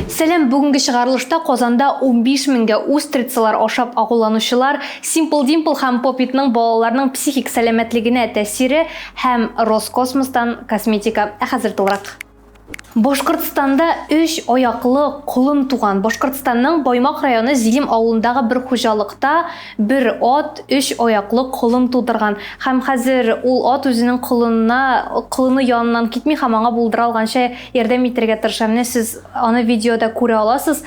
Сәлем, бүгінгі шығарылышта Қозанда 15 меңгә устрицалар ашап агуланучылар Simple Dimple һәм Popitның балаларының психик сәламәтлегенә тәсире һәм Роскосмостан косметика хәзер тулырак. Башкортстанда 3 аяклы кулын туган. Башкортстанның Баймак районы Зилим авылындагы бер хуҗалыкта бер ат 3 аяклы кулын тудырган. Һәм хәзер ул ат үзенең кулыны яныннан китми, һәм аңа булдыра алганча ярдәм итәргә тырыша. Менә сез аны видеода күрә аласыз.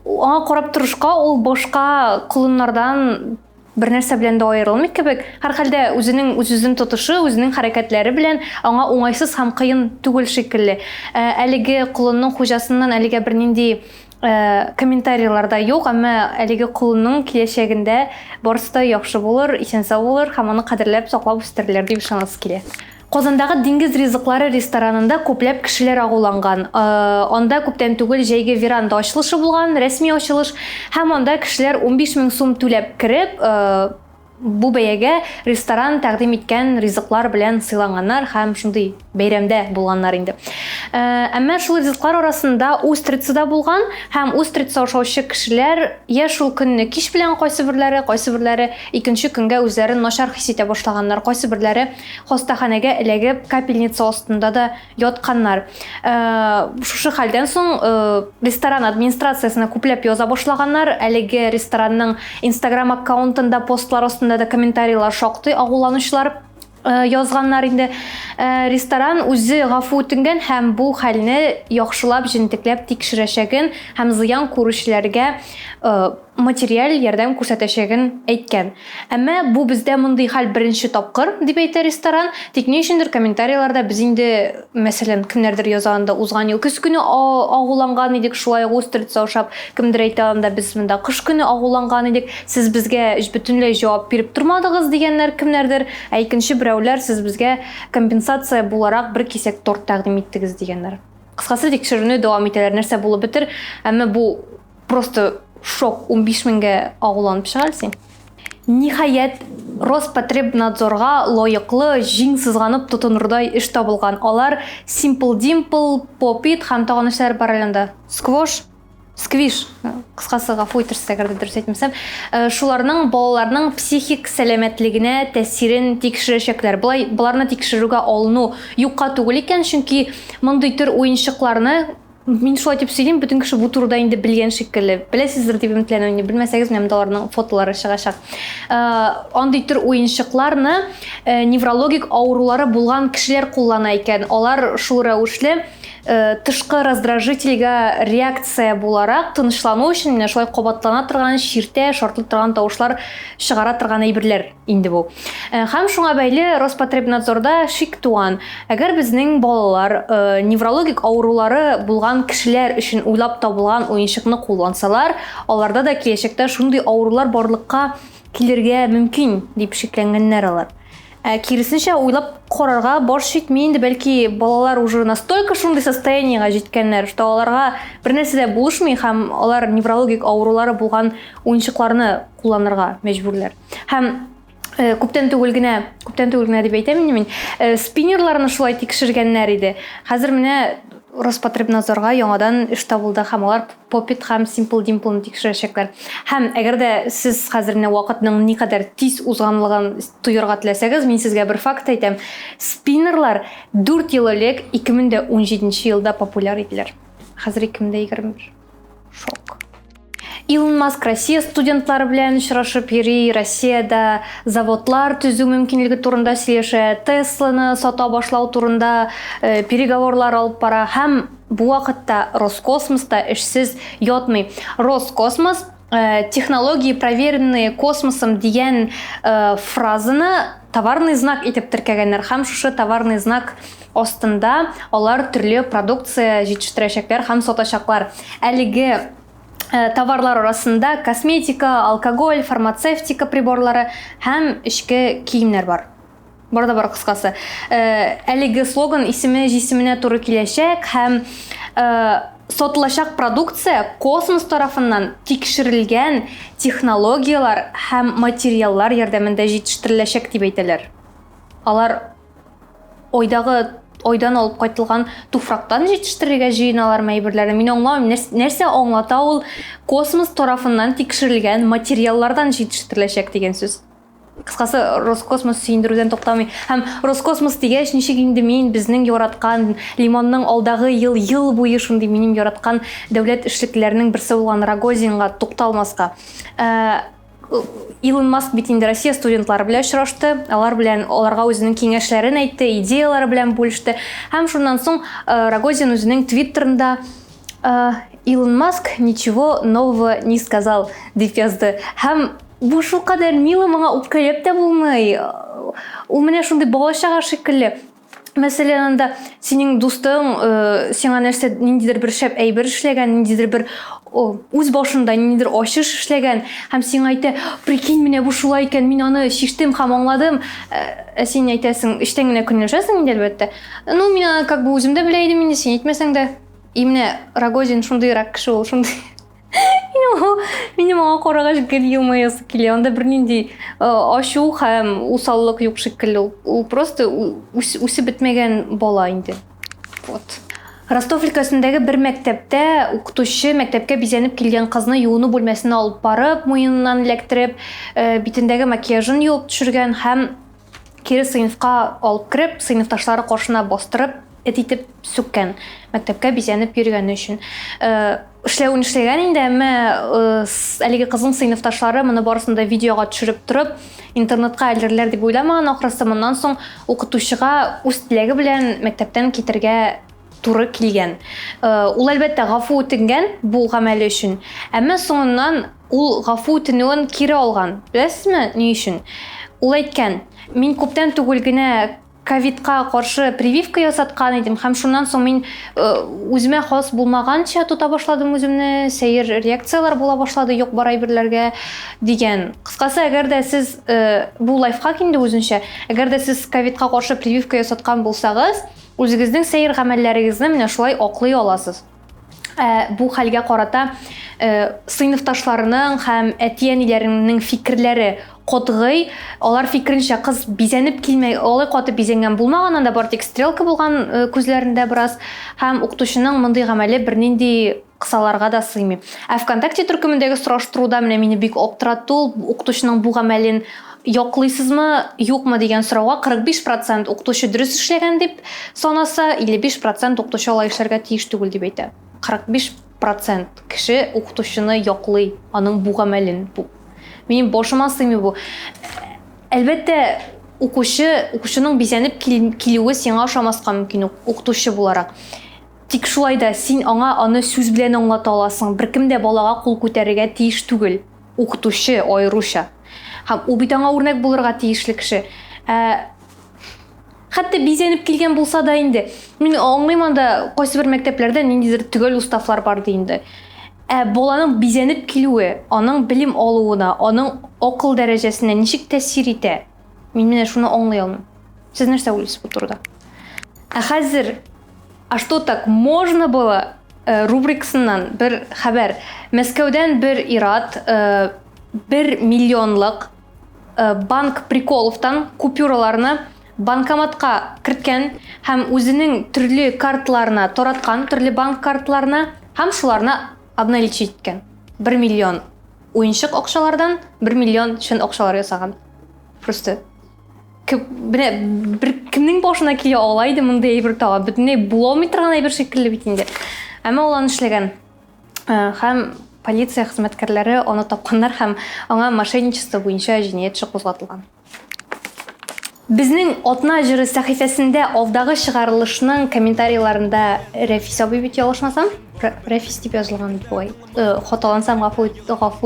Аңа карап торышка ул башка кулыннардан бер нәрсә белән дә аерылмый кебек. Һәр хәлдә үзенең тотышы, үзенең хәрәкәтләре белән аңа уңайсыз һәм кыен түгел шикелле. Әлеге кулынның хуҗасыннан әлегә бернинди комментарийлар да юк, әмма әлеге кулынның киләчәгендә барысы да яхшы булыр, исән-сау булыр һәм аны кадерләп саклап үстерерләр дип ышанасы килә. Казандагы диңгез ризыклары ресторанында күпләп кешеләр агуланган. Анда күптән түгел җәйге веранда ачылышы булган, рәсми ачылыш, һәм анда кешеләр 15 мең сум түләп кирип, бу бәягә ресторан тәкъдим иткән ризыклар белән сыйланганнар һәм шундый бәйрәмдә булганнар инде. Әмма шул ризыклар арасында устрица да булган һәм устрица ашаучы кешеләр я шул көнне кич белән кайсы берләре икенче көнгә үзләрен начар хис итә башлаганнар, кайсы берләре хастаханәгә эләгеп капельница астында да ятканнар. Шушы хәлдән соң ресторан администрациясына күпләп яза башлаганнар. Әлеге ресторанның Instagram аккаунтында постлар астында да комментарийлар шактый агуланучылар язганнар инде. Ресторан үзе гафу үтенгән һәм бу хәлне яхшылап, җентекләп тикшерәчәген һәм зыян күрүчеләргә материаль ярдәм күрсәтәчәген әйткән. Әмма бу бездә мондый хәл беренче тапкыр дип әйтә ресторан. Тик ни өчендер комментарийларда без инде, мәсәлән, кемнәрдер язганда узган ел көз көне агуланган идек, шулай устрица ашап, кемдер әйтә анда без монда кыш көне агуланган идек, сез безгә бөтенләй җавап биреп тормадыгыз дигәннәр кемнәрдер. Икенче берәүләр сез безгә компенсация буларак бер кисәк торт тәкъдим иттегез дигәннәр. Кыскасы тикшерүне дәвам итәләр, нәрсә булып бетер, әмма бу просто шок, 15 меңгә агуланып чыгарсың. Ниһаять, Роспотребнадзорга лаеклы җиң сызганып тотынырдай эш табылган. Алар Simple Dimple, Popit һәм тагын эшләр бар әлендә. Squish, кыскасы гафу итәрсез әгәр дөрес әйтмәсәм, шуларның балаларның психик сәламәтлегенә тәсирен тикшерәчәкләр. Буларны тикшерүгә алыну юкка түгел икән, чөнки мондый төр уенчыкларны мин шулай дип сөйлим, бөтен кеше бу турыда инде белгән шикелле. Беләсездер дип өметләнәм, белмәсәгез, менә аларның фотолары чыгачак. Андый төр уенчыкларны неврологик авырулары булган кешеләр куллана икән. Алар шул рәвешле тышкы раздражительгә реакция буларак тынычлану өчен менә шулай кабатлана торган, ширтә, шартлы торган тавышлар чыгара торган әйберләр инде бу. Һәм шуңа бәйле Роспотребнадзорда шик туган. Әгәр безнең балалар неврологик авырулары булган кешеләр өчен уйлап табылган уенчыкны куллансалар, аларда да киләчәктә шундый авырулар барлыкка килергә мөмкин дип шикләнгәннәр алар. Киресенчә уйлап карарга баш җитми инде, бәлки балалар уже настолько шундый состояниегә җиткәннәр, что аларга бер нәрсә дә булышмый һәм алар неврологик авырулары булган уенчыкларны кулланырга мәҗбүрләр. Һәм күптән түгел генә дип әйтәм мин, спиннерларны шулай тикшергәннәр иде. Хәзер менә Роспотребнадзорга яңадан эш табылды һәм алар Popit һәм Simple Dimple тикшерәчәкләр. Һәм әгәр дә сез хәзер вакытның никадәр тиз узганлыгын тоярга теләсәгез, мин сезгә бер факт әйтәм. Спиннерлар 4 ел элек 2017 елда популяр иделәр. Хәзер 2021. Шок. Илон Маск Россия студентлары белән очрашып йөри, Россиядә заводлар төзү мөмкинлеге турында сөйләшә, Тесланы сата башлау турында переговорлар алып бара һәм бу вакытта Роскосмоста эшсез ятмый. Роскосмос технологии, проверенные космосом дигән фразаны товарный знак итеп теркәгәннәр һәм шушы товарный знак астында алар төрле продукция җитештерәчәкләр һәм сатачаклар. Әлеге товарлар арасында косметика, алкоголь, фармацевтика приборлары һәм эчке киемнәр бар. Барда бар кыскасы. Әлеге слоган исеменә туры киләчәк һәм сатылачак продукция космос тарафыннан тикшерелгән технологиялар һәм материаллар ярдәмендә җитештереләчәк дип әйтәләр. Алар ойдагы ойдан алып кайтылган туфрактан жетиштерергә җыеналар әйберләрне. Мин аңламыйм, нәрсә аңлата ул космос тарафыннан тикшерелгән материаллардан жетиштереләчәк дигән сүз. Кыскасы, Роскосмос сөендерүдән туктамый. Һәм Роскосмос дигәч, ничек инде мин безнең яраткан Лимонның алдагы ел буе шундый минем яраткан дәүләт эшлекләренең берсе булган Рогозинга тукталмаска. Илон Маск бит инде Россия студентлары белән очрашты. Аларга үзенең киңәшләрен әйтте, идеялары белән бүлеште. Һәм шуннан соң Рогозин үзенең Твиттерында Илон Маск ничего нового не сказал дип язды. Һәм бу шулкадәр милы, моңа үпкәләп тә булмый. Ул менә шундый балачага шикелле. Мәсәлән, анда синең дустың сиңа нәрсә ниндидер бер шәп әйбер эшләгән, ниндидер бер үз башында ниндидер ачыш эшләгән, һәм сиңа әйтә, прикинь, менә бу шулай икән, мин аны шиштем һәм аңладым. Син әйтәсең, эштән генә көнләшәсең инде әлбәттә. Ну, мин аны как бы үзем дә белә идем, инде син әйтмәсәң дә. Менә Рогозин шундыйрак кеше ул, шундый. Минем аңа карагач гел елмаясы килә. Анда бер нинди ачу һәм усаллык юк шикелле. Ул просто үсеп бетмәгән бала инде. Вот. Ростов өлкәсендәге бер мәктәптә укытучы мәктәпкә бизәнеп килгән кызны юыну бүлмәсенә алып барып, муеннан эләктереп, битендәге макияжын юып төшергән һәм кире сыйныфка алып кереп, сыйныфташлары каршына бастырып, итеп сүккән. Мәктәпкә бизәнеп йөргәне өчен. Эшләвен эшләгән инде, әмма әлеге кызның сыйныфташлары моны барысын да видеога төшереп торып, интернетка әлдерләр дип уйламаган, ахрысы моннан соң укытучыга үз теләге белән мәктәптән китергә туры килгән. Ул әлбәттә гафу үтенгән бу гамәле өчен. Әмма соңыннан ул гафу үтенүен кире алган. Беләсезме, ни өчен? Ул әйткән: "Мин күптән түгел генә ковидка каршы прививка ясаткан идем, һәм шуннан соң мин үземә хас булмаганча тота башладым үземне, сәер реакциялар була башлады, юк бар әйберләргә" дигән. Кыскасы, әгәр дә сез бу лайфхак инде үзенчә, әгәр дә сез ковидка каршы прививка ясаткан булсагыз, үзегезнең сәер гамәлләрегезне менә шулай аклый аласыз. Бу хәлгә карата сыйныфташларының һәм әти-әниләренең фикерләре катгый. Алар фикеренчә, кыз бизәнеп килмәй, алай каты бизәнгән булмаган, анда бар тик стрелка булган күзләрендә бераз, һәм укытучының мондый гамәле бернинди кысаларга да сыймый. ВКонтакте төркемендәге сораштыруда менә мине бик аптыратты ул укытучының бу гамәлен яклыйсызмы, юкмы дигән сорауга 45% укытучы дөрес эшләгән дип санаса, 55% укытучы алай эшләргә тиеш түгел дип әйтә. 45% кеше укытучыны яклый, аның бу гамәлен. Минем башыма сыймый бу. Әлбәттә, укучының бизәнеп килүе сиңа ошамаска мөмкин укытучы буларак. Тик шулай да син аны сүз белән аңлата аласың. Беркем дә балага кул күтәрергә тиеш түгел. Укытучы аеруча. Һәм ул бит аңа үрнәк булырга тиешле кеше. Хәтта бизәнеп килгән булса да инде, мин аңлыйм, анда кайсы бер мәктәпләрдә ниндидер төгәл уставлар бар ди инде. Баланың бизәнеп килүе, аның билим алуына, аның акыл дәрәҗәсенә ничек тәэсир итә? Мин менә шуны аңлый алмыйм. Сез нәрсә уйлыйсыз бу турыда? Хәзер "А что так можно было?" рубрикасыннан бер хәбәр. Мәскәүдән бер ират 1 миллионлык банк приколовтан купюраларны банкоматка керткән һәм үзенең төрле карталарына тараткан, төрле банк карталарына һәм шуларны обналичить иткән. 1 миллион уенчык акчалардан 1 миллион чын акчалар ясаган. Просто бер кемнең башына килә алайды мондай әйбер тала, бөтенләй була алмый торган әйбер шикелле бит инде. Әмма ул аны эшләгән. Һәм полиция хезмәткәрләре аны тапканнар һәм аңа мошенничество буенча җинаять эше кузгатылган. Безнең Атна җыры сәхифәсендә алдагы чыгарылышның комментарийларында Рәфис абый бит ялгышмасам, Рәфис дип язылган бит бу. Хаталансам гафу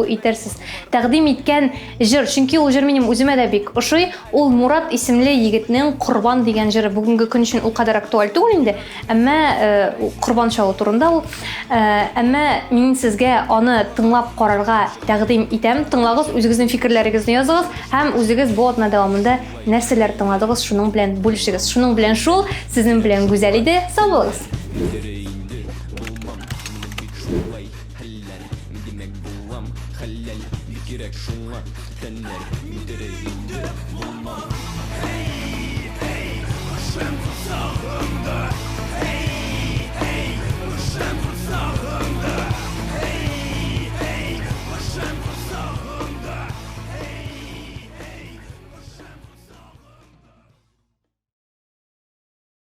итәрсез. Тәкъдим иткән җыр, чөнки ул җыр минем үземә дә бик ошый. Ул Мурат исемле егетнең Корбан дигән җыры. Бүгенге көн өчен ул кадәр актуаль түгел инде. Әмма Корбан чалу турында ул. Әмма мин сезгә аны тыңлап карарга тәкъдим итәм. Тыңлагыз, үзегезнең фикерләрегезне языгыз һәм үзегез бу атна дәвамында нәрсәләр тыңладыгыз, шуның белән бүлешегез. Шуның белән шул, сезнең белән гүзәл иде. Сау булыгыз. خلل بكرك شو